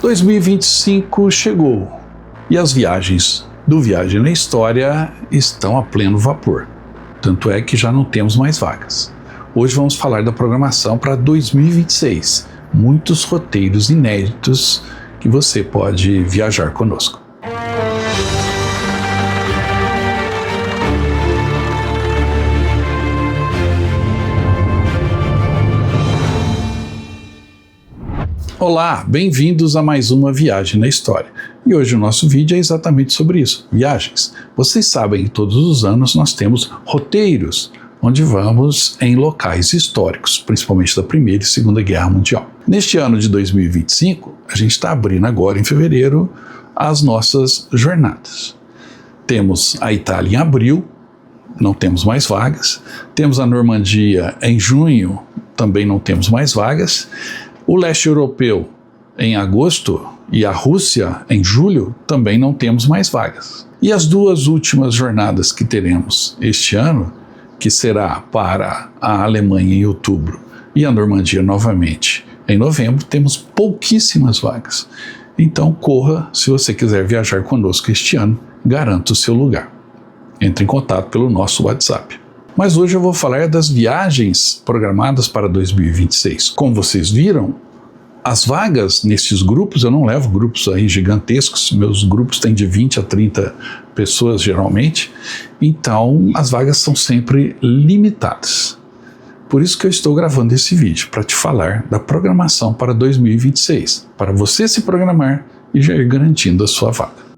2025 chegou e as viagens do Viagem na História estão a pleno vapor. Tanto é que já não temos mais vagas. Hoje vamos falar da programação para 2026. Muitos roteiros inéditos que você pode viajar conosco. Olá, bem-vindos a mais uma Viagem na História. E hoje o nosso vídeo é exatamente sobre isso, viagens. Vocês sabem que todos os anos nós temos roteiros, onde vamos em locais históricos, principalmente da Primeira e Segunda Guerra Mundial. Neste ano de 2025, a gente está abrindo agora em fevereiro as nossas jornadas. Temos a Itália em abril, não temos mais vagas. Temos a Normandia em junho, também não temos mais vagas. O leste europeu em agosto e a Rússia em julho também não temos mais vagas. E as duas últimas jornadas que teremos este ano, que será para a Alemanha em outubro e a Normandia novamente em novembro, temos pouquíssimas vagas. Então corra se você quiser viajar conosco este ano, garanta o seu lugar. Entre em contato pelo nosso WhatsApp. Mas hoje eu vou falar das viagens programadas para 2026. Como vocês viram, as vagas nesses grupos, eu não levo grupos aí gigantescos, meus grupos têm de 20 a 30 pessoas geralmente, então as vagas são sempre limitadas. Por isso que eu estou gravando esse vídeo, para te falar da programação para 2026, para você se programar e já ir garantindo a sua vaga.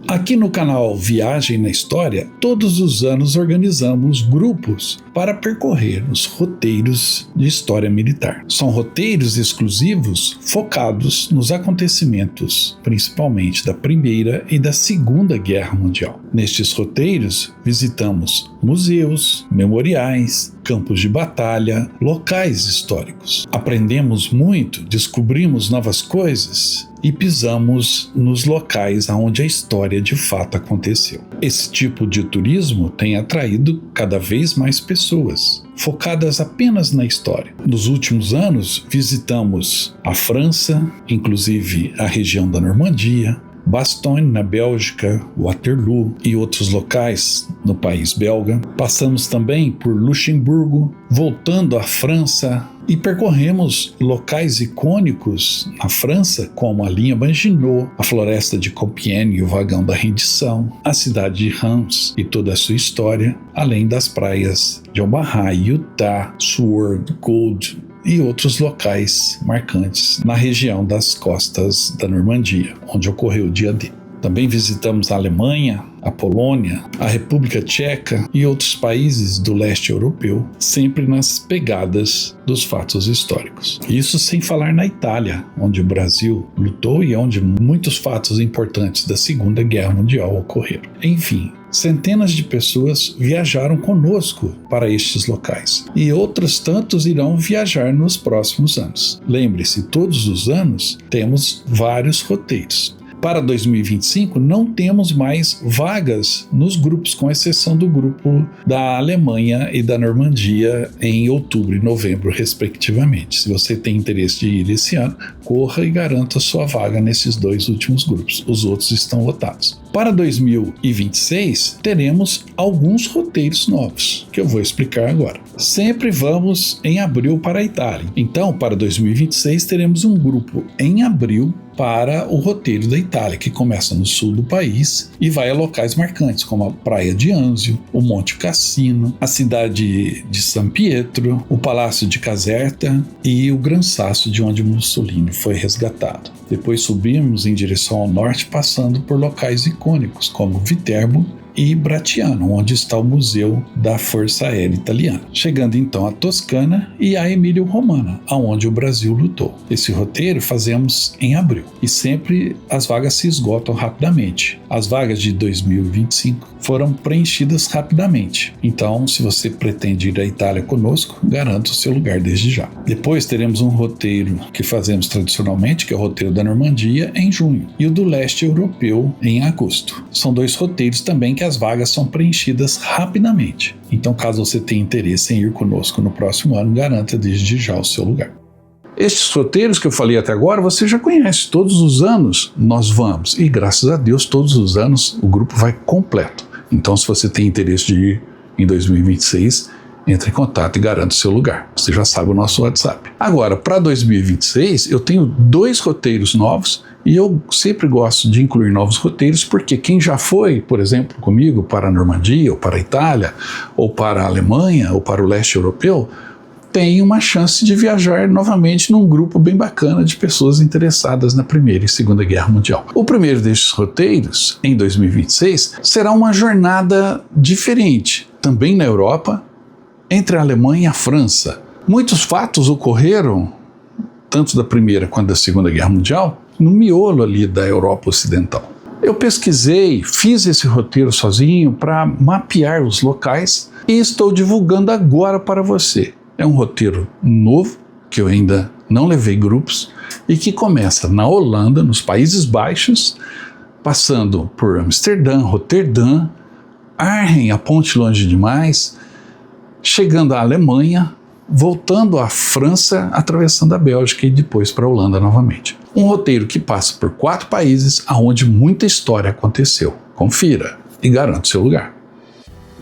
Aqui no canal Viagem na História, todos os anos organizamos grupos para percorrer os roteiros de história militar. São roteiros exclusivos focados nos acontecimentos, principalmente da Primeira e da Segunda Guerra Mundial. Nestes roteiros, visitamos museus, memoriais, campos de batalha, locais históricos. Aprendemos muito, descobrimos novas coisas e pisamos nos locais onde a história de fato aconteceu. Esse tipo de turismo tem atraído cada vez mais pessoas, focadas apenas na história. Nos últimos anos, visitamos a França, inclusive a região da Normandia, Bastogne, na Bélgica, Waterloo e outros locais no país belga. Passamos também por Luxemburgo, voltando à França e percorremos locais icônicos na França, como a linha Maginot, a floresta de Compiègne e o vagão da rendição, a cidade de Reims e toda a sua história, além das praias de Omaha, Utah, Seward, Gold e outros locais marcantes na região das costas da Normandia, onde ocorreu o dia D. Também visitamos a Alemanha, a Polônia, a República Tcheca e outros países do leste europeu, sempre nas pegadas dos fatos históricos. Isso sem falar na Itália, onde o Brasil lutou e onde muitos fatos importantes da Segunda Guerra Mundial ocorreram. Enfim, centenas de pessoas viajaram conosco para estes locais e outros tantos irão viajar nos próximos anos. Lembre-se, todos os anos temos vários roteiros. Para 2025, não temos mais vagas nos grupos, com exceção do grupo da Alemanha e da Normandia em outubro e novembro, respectivamente. Se você tem interesse de ir esse ano, corra e garanta sua vaga nesses dois últimos grupos. Os outros estão lotados. Para 2026, teremos alguns roteiros novos, que eu vou explicar agora. Sempre vamos em abril para a Itália. Então, para 2026, teremos um grupo em abril para o roteiro da Itália, que começa no sul do país e vai a locais marcantes, como a Praia de Anzio, o Monte Cassino, a cidade de San Pietro, o Palácio de Caserta e o Gran Sasso, de onde Mussolini foi resgatado. Depois subimos em direção ao norte, passando por locais icônicos, como Viterbo e Bracciano, onde está o Museu da Força Aérea Italiana. Chegando então à Toscana e à Emília-Romana, aonde o Brasil lutou. Esse roteiro fazemos em abril e sempre as vagas se esgotam rapidamente. As vagas de 2025 foram preenchidas rapidamente. Então, se você pretende ir à Itália conosco, garanta o seu lugar desde já. Depois teremos um roteiro que fazemos tradicionalmente, que é o roteiro da Normandia, em junho, e o do leste europeu em agosto. São dois roteiros também que as vagas são preenchidas rapidamente. Então, caso você tenha interesse em ir conosco no próximo ano, garanta desde já o seu lugar. Estes roteiros que eu falei até agora, você já conhece. Todos os anos nós vamos. E graças a Deus, todos os anos o grupo vai completo. Então, se você tem interesse de ir em 2026, entre em contato e garanta o seu lugar. Você já sabe o nosso WhatsApp. Agora, para 2026, eu tenho 2 roteiros novos e eu sempre gosto de incluir novos roteiros porque quem já foi, por exemplo, comigo para a Normandia, ou para a Itália, ou para a Alemanha, ou para o leste europeu, tem uma chance de viajar novamente num grupo bem bacana de pessoas interessadas na Primeira e Segunda Guerra Mundial. O primeiro destes roteiros, em 2026, será uma jornada diferente, também na Europa, entre a Alemanha e a França. Muitos fatos ocorreram, tanto da Primeira quanto da Segunda Guerra Mundial, no miolo ali da Europa Ocidental. Eu pesquisei, fiz esse roteiro sozinho para mapear os locais e estou divulgando agora para você. É um roteiro novo, que eu ainda não levei grupos, e que começa na Holanda, nos Países Baixos, passando por Amsterdã, Roterdã, Arnhem, a ponte longe demais, chegando à Alemanha, voltando à França, atravessando a Bélgica e depois para a Holanda novamente. Um roteiro que passa por 4 países onde muita história aconteceu. Confira e garanta o seu lugar.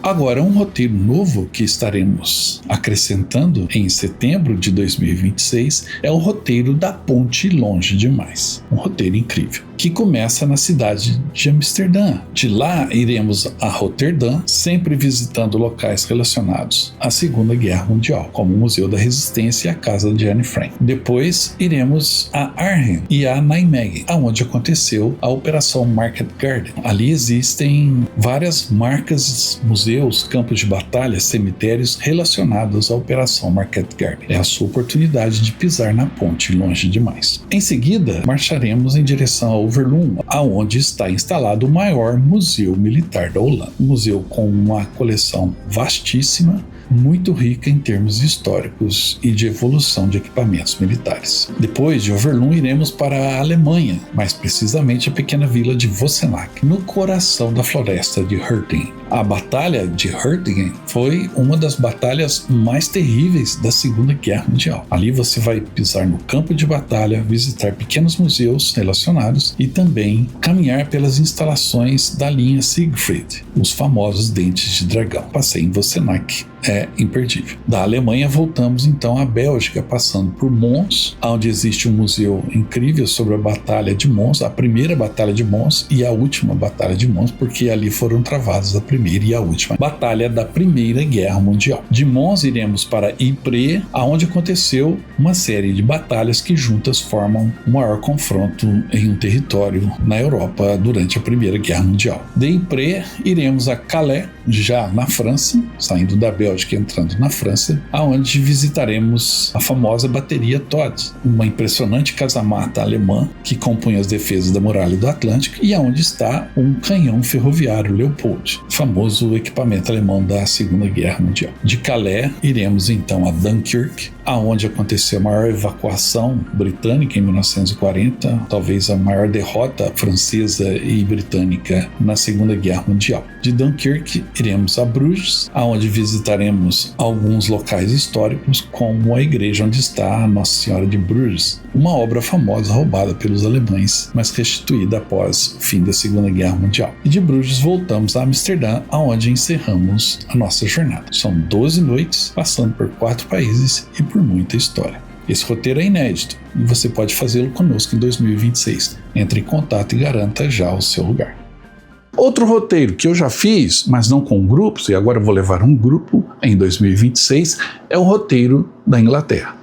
Agora, um roteiro novo que estaremos acrescentando em setembro de 2026 é o roteiro da Ponte Longe Demais. Um roteiro incrível, que começa na cidade de Amsterdã. De lá, iremos a Roterdã, sempre visitando locais relacionados à Segunda Guerra Mundial, como o Museu da Resistência e a Casa de Anne Frank. Depois, iremos a Arnhem e a Nijmegen, onde aconteceu a Operação Market Garden. Ali existem várias marcas, museus, campos de batalha, cemitérios relacionados à Operação Market Garden. É a sua oportunidade de pisar na ponte longe demais. Em seguida, marcharemos em direção a Overloon, aonde está instalado o maior museu militar da Holanda. Um museu com uma coleção vastíssima, muito rica em termos históricos e de evolução de equipamentos militares. Depois de Overloon, iremos para a Alemanha, mais precisamente a pequena vila de Vossenach, no coração da floresta de Hürtgen. A Batalha de Hürtgen foi uma das batalhas mais terríveis da Segunda Guerra Mundial. Ali você vai pisar no campo de batalha, visitar pequenos museus relacionados e também caminhar pelas instalações da linha Siegfried, os famosos dentes de dragão. Passei em Vossenach, é imperdível. Da Alemanha voltamos então à Bélgica, passando por Mons, onde existe um museu incrível sobre a Batalha de Mons, a primeira Batalha de Mons e a última Batalha de Mons, porque ali foram travadas a primeira e a última Batalha da Primeira Guerra Mundial. De Mons iremos para Ypres, onde aconteceu uma série de batalhas que juntas formam o maior confronto em um território na Europa durante a Primeira Guerra Mundial. De Ypres iremos a Calais, já na França, saindo da Bélgica e entrando na França, aonde visitaremos a famosa bateria Todd, uma impressionante casa-mata alemã que compunha as defesas da muralha do Atlântico e aonde está um canhão ferroviário Leopold, famoso equipamento alemão da Segunda Guerra Mundial. De Calais iremos então a Dunkirk, aonde aconteceu a maior evacuação britânica em 1940, talvez a maior derrota francesa e britânica na Segunda Guerra Mundial. De Dunkirk iremos a Bruges, aonde visitaremos alguns locais históricos, como a igreja onde está a Nossa Senhora de Bruges, uma obra famosa roubada pelos alemães, mas restituída após o fim da Segunda Guerra Mundial. E de Bruges voltamos a Amsterdã, aonde encerramos a nossa jornada. São 12 noites, passando por 4 países e por muita história. Esse roteiro é inédito e você pode fazê-lo conosco em 2026. Entre em contato e garanta já o seu lugar. Outro roteiro que eu já fiz, mas não com grupos, e agora eu vou levar um grupo em 2026, é o roteiro da Inglaterra.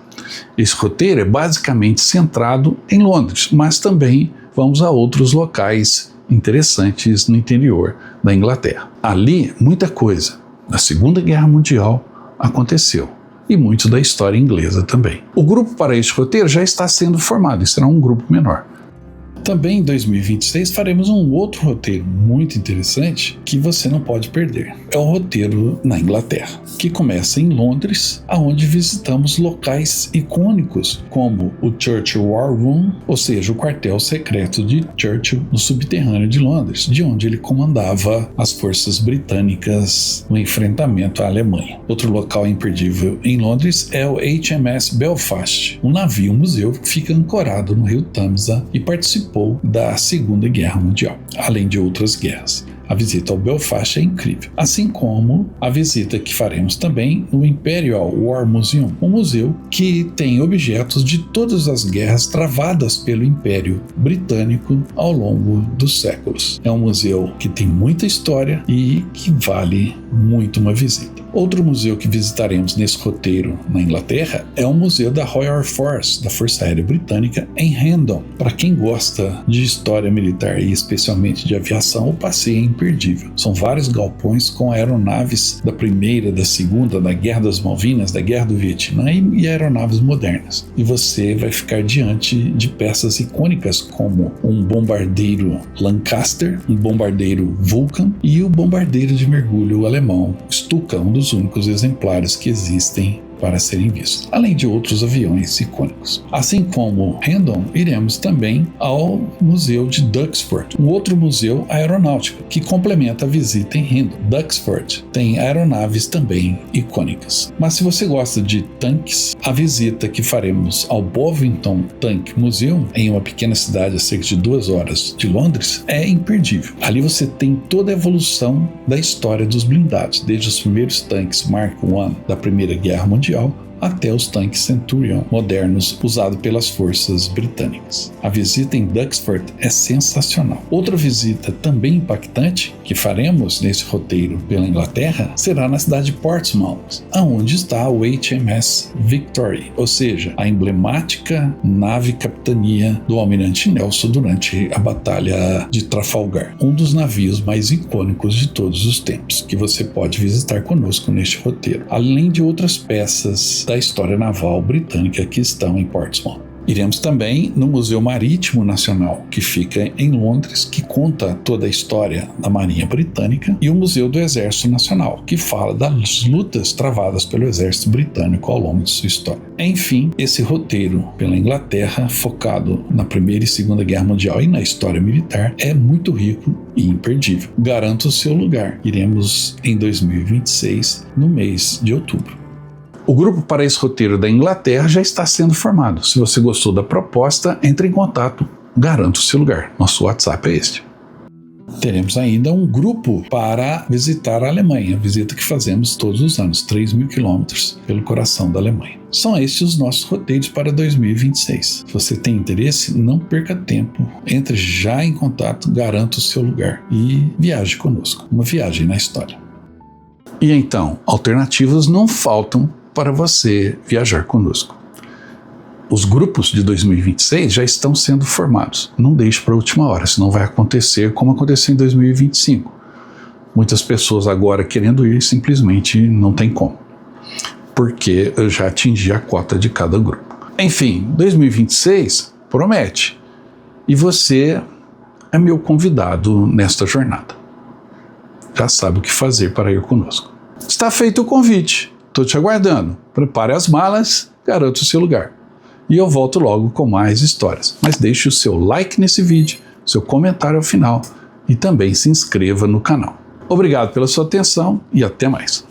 Esse roteiro é basicamente centrado em Londres, mas também vamos a outros locais interessantes no interior da Inglaterra. Ali, muita coisa da Segunda Guerra Mundial aconteceu e muito da história inglesa também. O grupo para este roteiro já está sendo formado e será um grupo menor. Também em 2026 faremos um outro roteiro muito interessante que você não pode perder. É o roteiro na Inglaterra, que começa em Londres, aonde visitamos locais icônicos como o Churchill War Room, ou seja, o quartel secreto de Churchill no subterrâneo de Londres, de onde ele comandava as forças britânicas no enfrentamento à Alemanha. Outro local imperdível em Londres é o HMS Belfast, um navio-museu que fica ancorado no rio Tamisa e participou da Segunda Guerra Mundial, além de outras guerras. A visita ao Belfast é incrível, assim como a visita que faremos também no Imperial War Museum, um museu que tem objetos de todas as guerras travadas pelo Império Britânico ao longo dos séculos. É um museu que tem muita história e que vale muito uma visita. Outro museu que visitaremos nesse roteiro na Inglaterra é o Museu da Royal Air Force, da Força Aérea Britânica, em Hendon. Para quem gosta de história militar e especialmente de aviação, o passeio é imperdível. São vários galpões com aeronaves da Primeira, da Segunda, da Guerra das Malvinas, da Guerra do Vietnã e aeronaves modernas. E você vai ficar diante de peças icônicas como um bombardeiro Lancaster, um bombardeiro Vulcan e o bombardeiro de mergulho alemão Stuka, um dos únicos exemplares que existem para serem vistos, além de outros aviões icônicos. Assim como Hendon, iremos também ao Museu de Duxford, um outro museu aeronáutico que complementa a visita em Hendon. Duxford tem aeronaves também icônicas. Mas se você gosta de tanques, a visita que faremos ao Bovington Tank Museum, em uma pequena cidade a cerca de 2 horas de Londres, é imperdível. Ali você tem toda a evolução da história dos blindados, desde os primeiros tanques Mark I da Primeira Guerra Mundial até os tanques Centurion modernos usados pelas forças britânicas. A visita em Duxford é sensacional. Outra visita também impactante que faremos nesse roteiro pela Inglaterra será na cidade de Portsmouth, onde está o HMS Victory, ou seja, a emblemática nave capitania do almirante Nelson durante a Batalha de Trafalgar, um dos navios mais icônicos de todos os tempos, que você pode visitar conosco neste roteiro, além de outras peças da história naval britânica que estão em Portsmouth. Iremos também no Museu Marítimo Nacional, que fica em Londres, que conta toda a história da Marinha Britânica, e o Museu do Exército Nacional, que fala das lutas travadas pelo Exército Britânico ao longo de sua história. Enfim, esse roteiro pela Inglaterra, focado na Primeira e Segunda Guerra Mundial e na história militar, é muito rico e imperdível. Garanto o seu lugar. Iremos em 2026, no mês de outubro. O grupo para esse roteiro da Inglaterra já está sendo formado. Se você gostou da proposta, entre em contato, garanto o seu lugar. Nosso WhatsApp é este. Teremos ainda um grupo para visitar a Alemanha, visita que fazemos todos os anos, 3.000 quilômetros pelo coração da Alemanha. São estes os nossos roteiros para 2026. Se você tem interesse, não perca tempo, entre já em contato, garanto o seu lugar e viaje conosco. Uma viagem na história. E então, alternativas não faltam para você viajar conosco. Os grupos de 2026 já estão sendo formados. Não deixe para a última hora, senão vai acontecer como aconteceu em 2025. Muitas pessoas agora querendo ir simplesmente não tem como, porque eu já atingi a cota de cada grupo. Enfim, 2026 promete. E você é meu convidado nesta jornada. Já sabe o que fazer para ir conosco. Está feito o convite. Estou te aguardando. Prepare as malas, garanto o seu lugar. E eu volto logo com mais histórias. Mas deixe o seu like nesse vídeo, seu comentário ao final e também se inscreva no canal. Obrigado pela sua atenção e até mais.